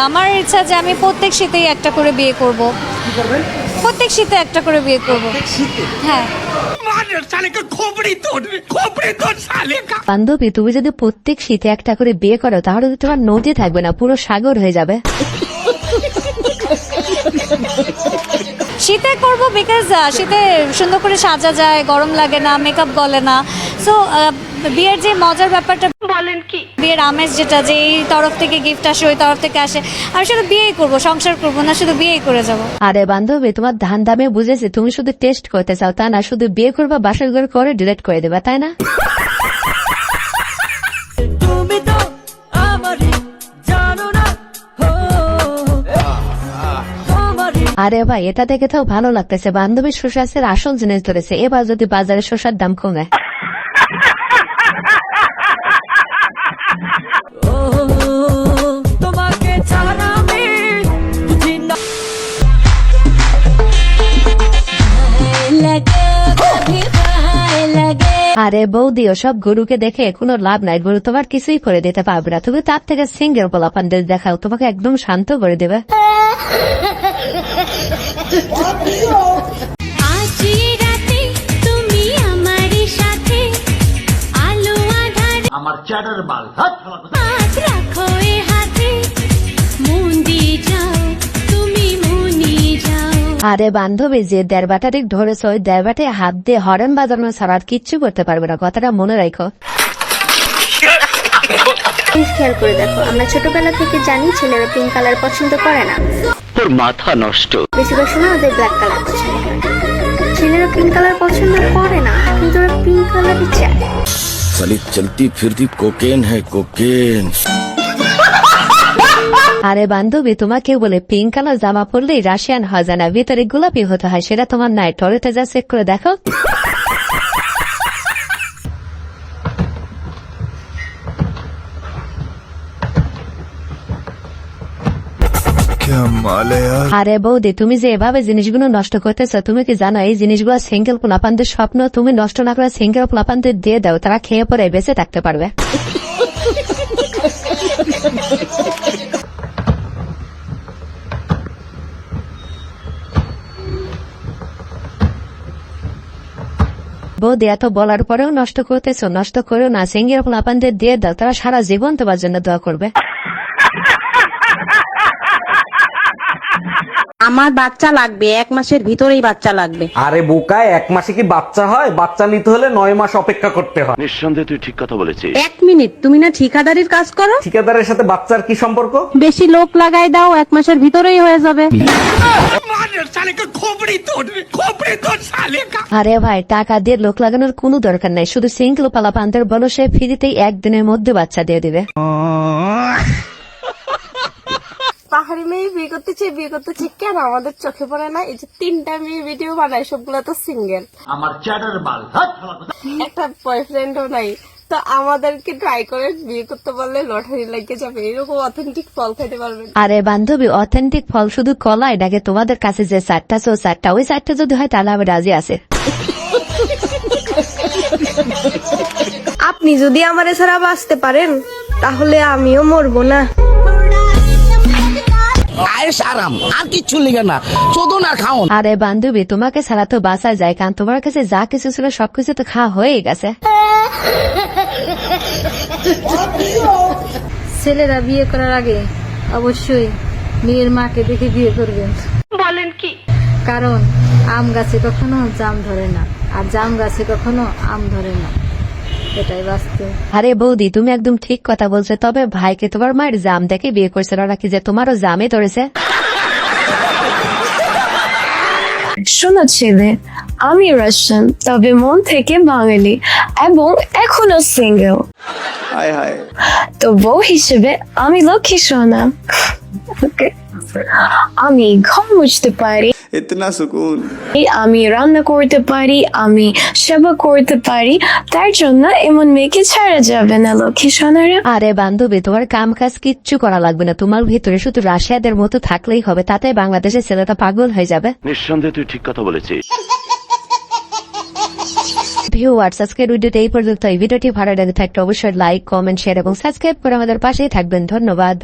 আমার ইচ্ছা যে আমি প্রত্যেক শীতেই একটা করে বিয়ে করব। কি করবেন? প্রত্যেক শীতে একটা করে বিয়ে করব। হ্যাঁ। বান্ধবী, তুমি যদি প্রত্যেক শীতে একটা করে বিয়ে করো তাহলে তো তোমার নদী থাকবে না, পুরো সাগর হয়ে যাবে। শীতে করব বিকজ শীতে সুন্দর করে সাজা যায়, গরম লাগে না, মেকআপ গলে না। সো বিয়ের যে মজার ব্যাপারটা, বলেন কি, বিয়ের আমেজ যেটা, যে এই তরফ থেকে গিফট আসে, ওই তরফ থেকে আসে, আমি শুধু বিয়েই করব, সংসার করব না, শুধু বিয়েই করে যাব। আরে বান্ধবী, তোমার ধান দামে বুঝেছি, তুমি শুধু টেস্ট করতে চাও তা না, শুধু বিয়ে করবা, বাসর ঘর করে ডিলিট করে দেবা, তাই না? আরে ভাই, এটা দেখে তো ভালো লাগতেছে, বান্ধবীর শসাসের আসল জিনিস ধরেছে। এবার যদি বাজারে শসার দাম কমে। আরে বৌদি, ওসব গরুকে দেখে কোনো লাভ নাই, গরু তোমার কিছুই করে দিতে পারবে না। তুমি তার থেকে সিঙ্গেল পোলাপানদের দেখাও, তোমাকে একদম শান্ত করে দেবে। আমার চ্যাটার বাল। আরে বান্ধবী, যে দেড়বাটারিক ধরেছ, ওই দেড়বাটায় হাত দিয়ে হরেন বাজানো ছাড়া আর কিচ্ছু করতে পারবে না, কথাটা মনে রাখো। খেয়াল করে দেখো, আমরা ছোটবেলা থেকে জানি ছেলেরা পিঙ্ক কালার পছন্দ করে না। তোর মাথা নষ্ট। বেশিরভাগ সময় ওদের ব্ল্যাক কালার পছন্দ করে। ছেলেরা পিঙ্ক কালার পছন্দ করে না, কিন্তু ওরা পিঙ্ক কালারই চায়। साली चलती फिरती कोकेन है कोकेन। আরে বান্ধবী, তোমাকে বলে পিঙ্ক কালার জামা পরলেই রাশিয়ান হয় না, ভিতরে গোলাপি হতে হয়, সেটা তোমার নাই। টয়লেটে যা চেক করে দেখো। আরে বৌদি, তুমি যে এভাবে জিনিসগুলো নষ্ট করতেছ, তুমি কি জানো এই জিনিসগুলো সিঙ্গেল পোলাপানদের স্বপ্ন? তুমি নষ্ট না করে সিঙ্গেল পোলাপানদের দিয়ে দাও, তারা খেয়ে পরে বেঁচে থাকতে পারবে। বৌদি, এত বলার পরেও নষ্ট করতেছ, নষ্ট করো না, সিঙ্গেল পোলাপানদের দিয়ে দাও, তারা সারা জীবন তোমার জন্য দোয়া করবে। আমার বাচ্চা লাগবে, 1 মাসের ভিতরেই বাচ্চা লাগবে। আরে বোকায়, 1 মাসে কি বাচ্চা হয়? বাচ্চা নিতে হলে 9 মাস অপেক্ষা করতে হয়। নিঃসন্দেহে তুই ঠিক কথা বলেছিস। 1 মিনিট, তুমি না ঠিকাদারির কাজ করো? ঠিকাদারের সাথে বাচ্চার কি সম্পর্ক? বেশি লোক লাগাই দাও, 1 মাসের ভিতরেই হয়ে যাবে। আরে ভাই, টাকা দিয়ে লোক লাগানোর কোনো দরকার নাই, শুধু সিঙ্গেল পোলাপানদের বলো, সে ফ্রিতেই 1 দিনের মধ্যে বাচ্চা দিয়ে দিবে। পাহাড়ি মেয়ে বিয়ে করতেছি কেন আমাদের চোখে পড়ে না? এই যে 3টা মেয়ে ভিডিও বানায়, সবগুলো তো সিঙ্গেল, আমার চ্যাটার বাল। একটা বয়ফ্রেন্ডও নাই। তো আমাদেরকে ট্রাই করে বিয়ে করতে পারলে লটারি লাগিয়ে যাবে, এরকম অথেন্টিক ফল খেতে পারবেন। আরে বান্ধবী, অথেন্টিক ফল শুধু কলাই ডাকে, তোমাদের কাছে যে 4টা সো 4টা, ওই 4টা যদি হয় তাহলে আমি রাজি আছে। আপনি যদি আমার ছাড়া বাঁচতে পারেন তাহলে আমিও মরবো না। আরে বান্ধবী, তোমাকে ছাড়া তো বাঁচা যায়, কারণ তোমার কাছে যা কিছু ছিল সবকিছু তো খাওয়া হয়ে গেছে। ছেলেরা বিয়ে করার আগে অবশ্যই মেয়ের মাকে দেখে বিয়ে করবেন। বলেন কি? কারণ আম গাছে কখনো জাম ধরে না, আর জাম গাছে কখনো আম ধরে না, এটাই বাস্তব। আরে বৌদি, তুমি একদম ঠিক কথা বলছো, তবে ভাইকে তোমার মায়ের জাম দেখে বিয়ে করছে নাকি যে তোমারও জামে ধরেছে? শোনো ছেলে, আমি রাশিয়ান, তবে মন থেকে বাঙালি এবং এখনো সিঙ্গেল। তো বউ হিসেবে আমি লক্ষ্মী সোনা। আমি ঘর মুছতে পারি, इतना सुकून। আমি রান্না করতে পারি, আমি সেবা করতে পারি, তার জন্য এমন মেয়েকে ছাড়া যাবে না লক্ষ্মী সোনারা। আরে বান্ধবী, তোমার কাম কাজ কিচ্ছু করা লাগবে না, তোমার ভিতরে শুধু রাশিয়াদের মতো থাকলেই হবে, তাতে বাংলাদেশের ছেলেটা পাগল হয়ে যাবে। নিঃসন্দেহে তুই ঠিক কথা বলেছিস। ভিউয়ার্স, আজকের ভিডিওতে এই পর্যন্ত। এই ভিডিওটি ভালো লাগে থাকলে অবশ্যই লাইক, কমেন্ট, শেয়ার এবং সাবস্ক্রাইব করে আমাদের পাশেই থাকবেন। ধন্যবাদ।